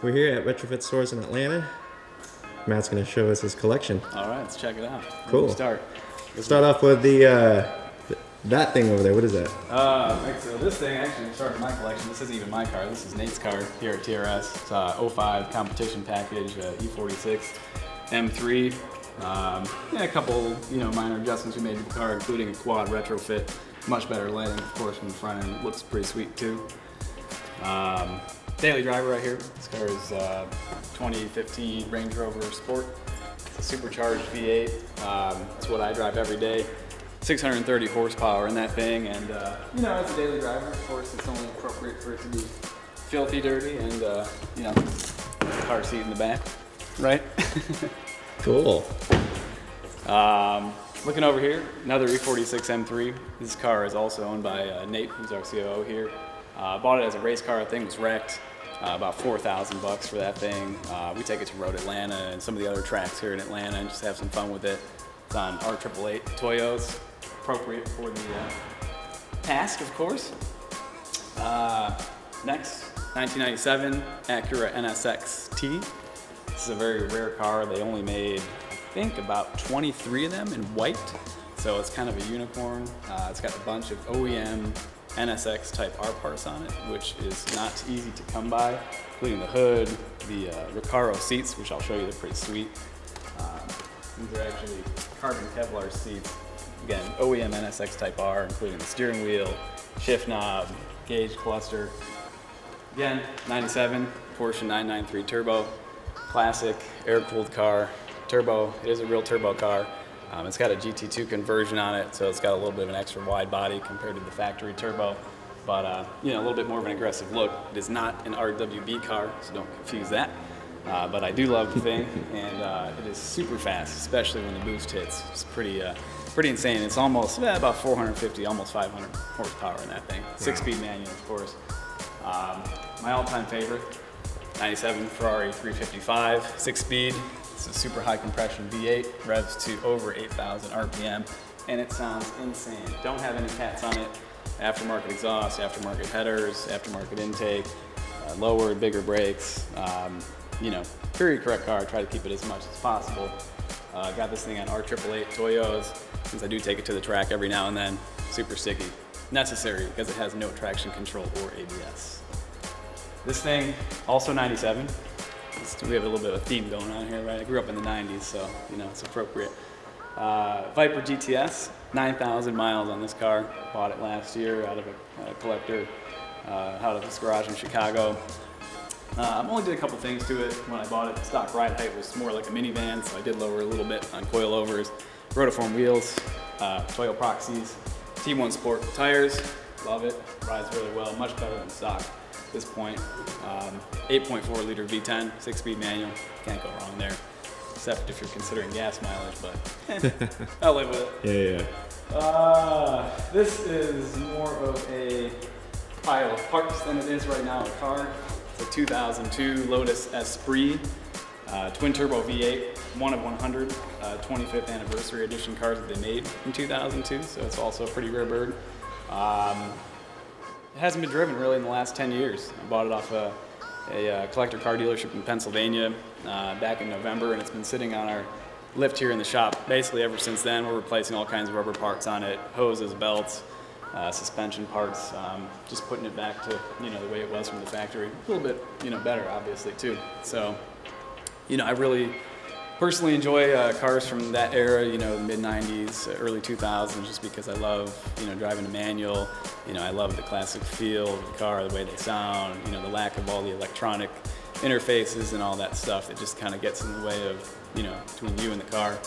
We're here at Retrofit stores in Atlanta. Matt's gonna show us his collection. All right, let's check it out. Cool. Start off with the that thing over there. What is that? So this thing actually started my collection. This isn't even my car. This is Nate's car here at TRS. It's a 05 competition package, E46 M3. Yeah, a couple minor adjustments we made to the car, including a quad retrofit. Much better lighting, of course, from the front end. Looks pretty sweet too. Daily driver right here. This car is 2015 Range Rover Sport. It's a supercharged V8. It's what I drive every day. 630 horsepower in that thing, and as a daily driver, of course, it's only appropriate for it to be filthy dirty and car seat in the back, right? Cool. Looking over here, another E46 M3. This car is also owned by Nate, who's our COO here. Bought it as a race car. The thing was wrecked. About $4,000 for that thing. We take it to Road Atlanta and some of the other tracks here in Atlanta and just have some fun with it. It's on R888 Toyos, appropriate for the task, of course. Next, 1997 Acura Nsx Team. This is a very rare car. They only made, I think, about 23 of them in white. So it's kind of a unicorn. It's got a bunch of OEM NSX type R parts on it, which is not easy to come by, including the hood, the Recaro seats, which I'll show you, they're pretty sweet. These are actually carbon Kevlar seats. Again, OEM NSX type R, including the steering wheel, shift knob, gauge cluster. Again, 97 Porsche 993 Turbo, classic air-cooled car, turbo. It is a real turbo car. It's got a GT2 conversion on it, so it's got a little bit of an extra wide body compared to the factory turbo, but a little bit more of an aggressive look. It is not an RWB car, so don't confuse that. But I do love the thing, and it is super fast, especially when the boost hits. It's pretty insane. It's almost about 450, almost 500 horsepower in that thing. 6-speed manual, of course. My all-time favorite, 97 Ferrari 355, 6-speed. It's a super high compression V8, revs to over 8,000 RPM, and it sounds insane. Don't have any cats on it. Aftermarket exhaust, aftermarket headers, aftermarket intake, lowered, bigger brakes. Period correct car. I try to keep it as much as possible. Got this thing on R888 Toyos, since I do take it to the track every now and then. Super sticky. Necessary because it has no traction control or ABS. This thing, also 97. We have a little bit of a theme going on here, right? I grew up in the 90s, so it's appropriate. Viper GTS, 9,000 miles on this car. Bought it last year out of a collector out of this garage in Chicago. I only did a couple things to it when I bought it. The stock ride height was more like a minivan, so I did lower a little bit on coilovers. Rotiform wheels, Toyo proxies, T1 Sport tires, love it, rides really well, much better than stock at this point. 8.4 liter V10, 6-speed manual, can't go wrong there, except if you're considering gas mileage, but I'll live with it. Yeah. This is more of a pile of parts than it is right now a car. It's a 2002 Lotus Esprit, twin turbo V8, one of 100, 25th anniversary edition cars that they made in 2002, so it's also a pretty rare bird. It hasn't been driven really in the last 10 years. I bought it off a collector car dealership in Pennsylvania back in November, and it's been sitting on our lift here in the shop basically ever since then. We're replacing all kinds of rubber parts on it, hoses, belts, suspension parts, just putting it back to the way it was from the factory. A little bit better obviously too. So I really personally enjoy cars from that era, the mid-90s, early 2000s, just because I love driving a manual. I love the classic feel of the car, the way they sound, the lack of all the electronic interfaces and all that stuff that just kind of gets in the way of between you and the car.